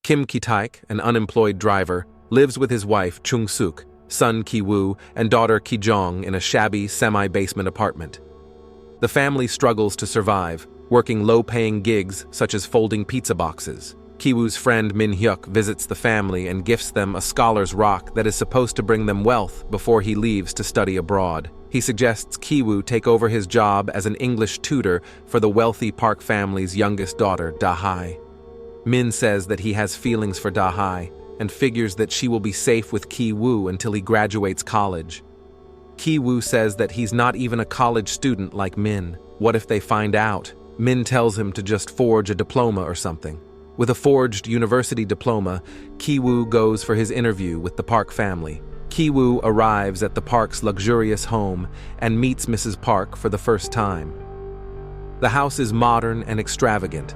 Kim Ki-taek, an unemployed driver, lives with his wife Chung-suk, son Ki-woo, and daughter Ki-jong in a shabby, semi-basement apartment. The family struggles to survive, working low-paying gigs such as folding pizza boxes. Ki-woo's friend Min-hyuk visits the family and gifts them a scholar's rock that is supposed to bring them wealth before he leaves to study abroad. He suggests Ki-woo take over his job as an English tutor for the wealthy Park family's youngest daughter, Da-hae. Min says that he has feelings for Da-hae and figures that she will be safe with Ki-woo until he graduates college. Ki-woo says that he's not even a college student like Min. What if they find out? Min tells him to just forge a diploma or something. With a forged university diploma, Ki-woo goes for his interview with the Park family. Ki-woo arrives at the Park's luxurious home and meets Mrs. Park for the first time. The house is modern and extravagant.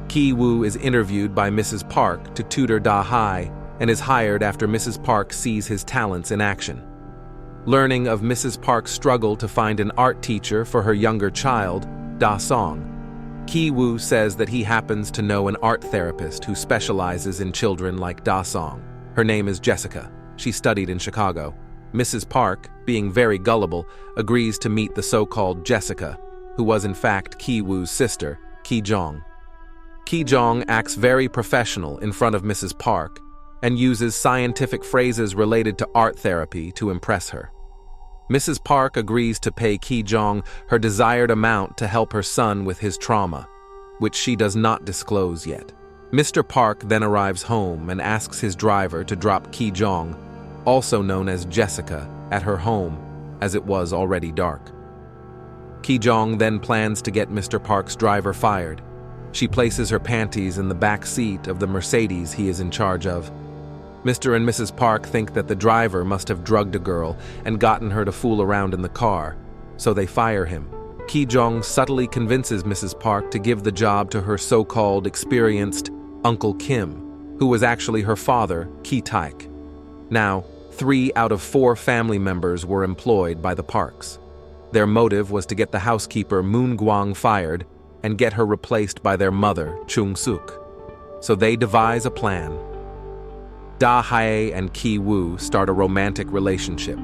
Ki-woo is interviewed by Mrs. Park to tutor Da-hae and is hired after Mrs. Park sees his talents in action. Learning of Mrs. Park's struggle to find an art teacher for her younger child, Da-song, Ki-woo says that he happens to know an art therapist who specializes in children like Da-song. Her name is Jessica. She studied in Chicago. Mrs. Park, being very gullible, agrees to meet the so-called Jessica, who was in fact Ki-woo's sister, Ki-jong. Ki-jong acts very professional in front of Mrs. Park and uses scientific phrases related to art therapy to impress her. Mrs. Park agrees to pay Ki-jong her desired amount to help her son with his trauma, which she does not disclose yet. Mr. Park then arrives home and asks his driver to drop Ki-jong, also known as Jessica, at her home, as it was already dark. Ki-jong then plans to get Mr. Park's driver fired. She places her panties in the back seat of the Mercedes he is in charge of. Mr. and Mrs. Park think that the driver must have drugged a girl and gotten her to fool around in the car, so they fire him. Ki-jong subtly convinces Mrs. Park to give the job to her so-called experienced Uncle Kim, who was actually her father, Ki-taek. Now, 3 out of 4 family members were employed by the Parks. Their motive was to get the housekeeper Moon-gwang fired and get her replaced by their mother, Chung-suk. So they devise a plan. Da-hae and Ki-woo start a romantic relationship.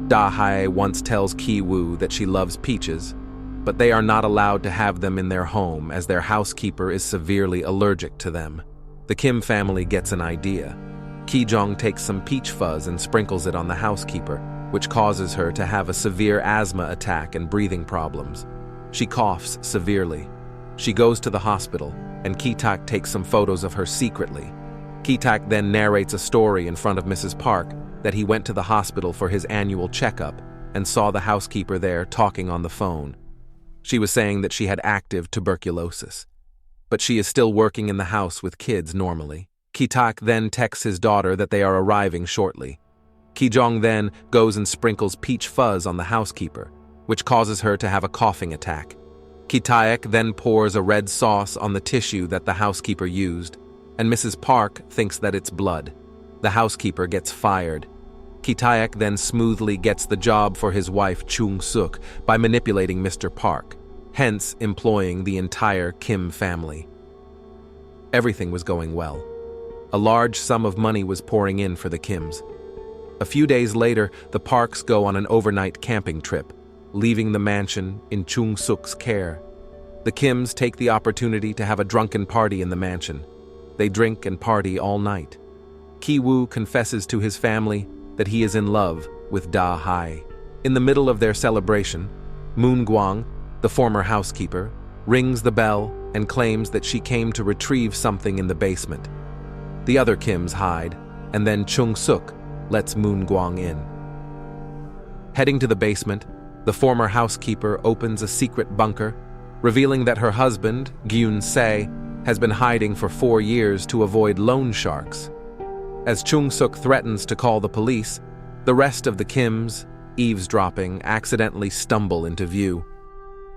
Da-hae once tells Ki-woo that she loves peaches, but they are not allowed to have them in their home as their housekeeper is severely allergic to them. The Kim family gets an idea. Ki-jong takes some peach fuzz and sprinkles it on the housekeeper, which causes her to have a severe asthma attack and breathing problems. She coughs severely. She goes to the hospital, and Ki-taek takes some photos of her secretly. Ki-taek then narrates a story in front of Mrs. Park that he went to the hospital for his annual checkup and saw the housekeeper there talking on the phone. She was saying that she had active tuberculosis, but she is still working in the house with kids normally. Ki-taek then texts his daughter that they are arriving shortly. Ki-jong then goes and sprinkles peach fuzz on the housekeeper, which causes her to have a coughing attack. Ki-taek then pours a red sauce on the tissue that the housekeeper used, and Mrs. Park thinks that it's blood. The housekeeper gets fired. Ki-taek then smoothly gets the job for his wife Chung-suk by manipulating Mr. Park, hence employing the entire Kim family. Everything was going well. A large sum of money was pouring in for the Kims. A few days later, the Parks go on an overnight camping trip, leaving the mansion in Chung-suk's care. The Kims take the opportunity to have a drunken party in the mansion. They drink and party all night. Ki-woo confesses to his family that he is in love with Da-hae. In the middle of their celebration, Moon-gwang, the former housekeeper, rings the bell and claims that she came to retrieve something in the basement. The other Kims hide, and then Chung-suk lets Moon-gwang in. Heading to the basement, the former housekeeper opens a secret bunker, revealing that her husband, Gyun-se, has been hiding for 4 years to avoid loan sharks. As Chung-suk threatens to call the police, the rest of the Kims, eavesdropping, accidentally stumble into view.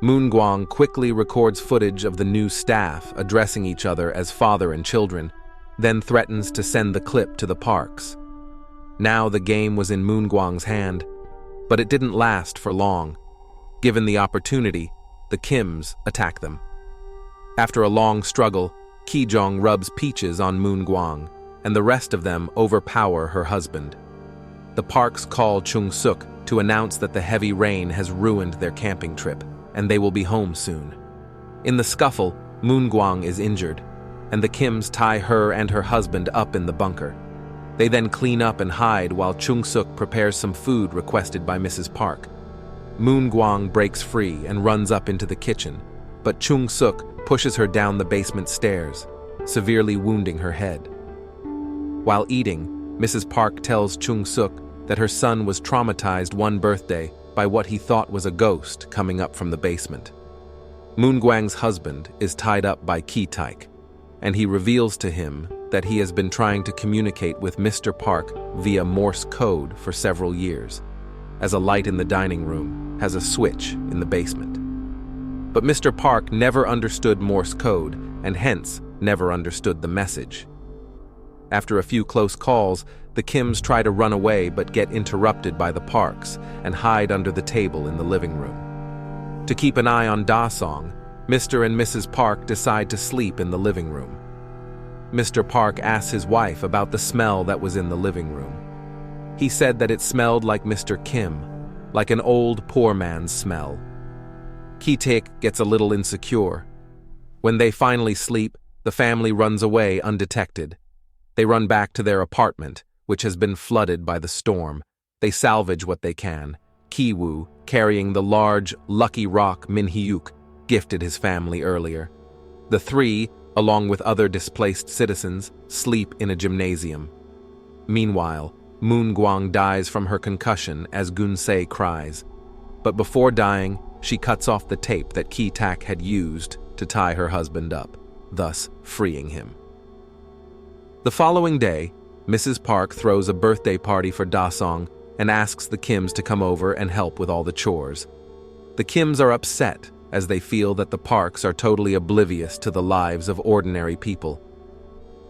Moon-gwang quickly records footage of the new staff addressing each other as father and children, then threatens to send the clip to the Parks. Now the game was in Moon-gwang's hand, but it didn't last for long. Given the opportunity, the Kims attack them. After a long struggle, Kijong rubs peaches on Moon Guang, and the rest of them overpower her husband. The Parks call Chung Suk to announce that the heavy rain has ruined their camping trip, and they will be home soon. In the scuffle, Moon Guang is injured, and the Kims tie her and her husband up in the bunker. They then clean up and hide while Chung Suk prepares some food requested by Mrs. Park. Moon Guang breaks free and runs up into the kitchen, but Chung Suk pushes her down the basement stairs, severely wounding her head. While eating, Mrs. Park tells Chung Suk that her son was traumatized one birthday by what he thought was a ghost coming up from the basement. Moon Guang's husband is tied up by Ki Taek, and he reveals to him that he has been trying to communicate with Mr. Park via Morse code for several years, as a light in the dining room has a switch in the basement. But Mr. Park never understood Morse code and hence never understood the message. After a few close calls, the Kims try to run away but get interrupted by the Parks and hide under the table in the living room. To keep an eye on Da Song, Mr. and Mrs. Park decide to sleep in the living room. Mr. Park asks his wife about the smell that was in the living room. He said that it smelled like Mr. Kim, like an old poor man's smell. Ki Taek gets a little insecure. When they finally sleep, the family runs away undetected. They run back to their apartment, which has been flooded by the storm. They salvage what they can. Ki-woo, carrying the large, lucky rock Min Hyuk gifted his family earlier. The three, along with other displaced citizens, sleep in a gymnasium. Meanwhile, Moon Guang dies from her concussion as Gun-se cries. But before dying, she cuts off the tape that Ki Taek had used to tie her husband up, thus freeing him. The following day, Mrs. Park throws a birthday party for Da Song and asks the Kims to come over and help with all the chores. The Kims are upset as they feel that the Parks are totally oblivious to the lives of ordinary people.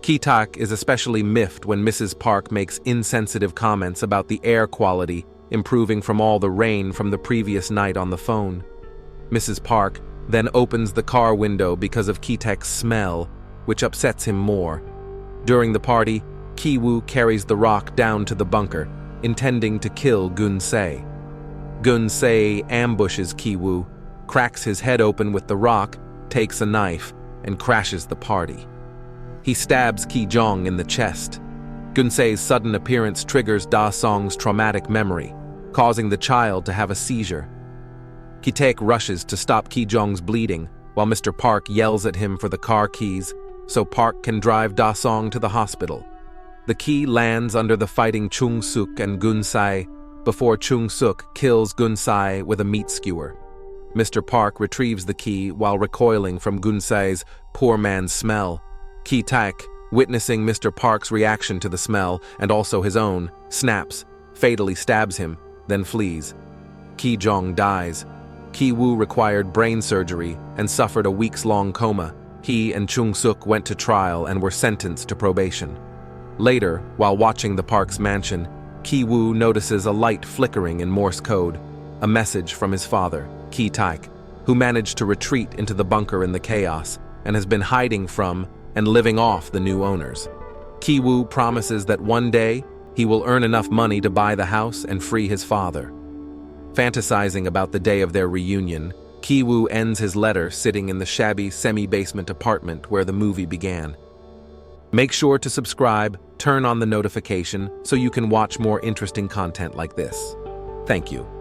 Ki Taek is especially miffed when Mrs. Park makes insensitive comments about the air quality improving from all the rain from the previous night on the phone. Mrs. Park then opens the car window because of Ki Taek's smell, which upsets him more. During the party, Ki-woo carries the rock down to the bunker, intending to kill Gun-se. Gun-se ambushes Ki-woo, cracks his head open with the rock, takes a knife, and crashes the party. He stabs Ki-jong in the chest. Gun-se's sudden appearance triggers Da Song's traumatic memory, causing the child to have a seizure. Ki Taek rushes to stop Ki-jong's bleeding, while Mr. Park yells at him for the car keys, so Park can drive Da Song to the hospital. The key lands under the fighting Chung Suk and Gun-se before Chung Suk kills Gun-se with a meat skewer. Mr. Park retrieves the key while recoiling from Gun-se's poor man's smell. Ki Taek, witnessing Mr. Park's reaction to the smell and also his own, snaps, fatally stabs him, then flees. Ki-jong dies. Ki-woo required brain surgery and suffered a weeks-long coma. He and Chung Suk went to trial and were sentenced to probation. Later, while watching the Park's mansion, Ki-woo notices a light flickering in Morse code, a message from his father, Ki Taek, who managed to retreat into the bunker in the chaos and has been hiding from and living off the new owners. Ki-woo promises that one day he will earn enough money to buy the house and free his father. Fantasizing about the day of their reunion, Ki-woo ends his letter sitting in the shabby semi-basement apartment where the movie began. Make sure to subscribe, turn on the notification so you can watch more interesting content like this. Thank you.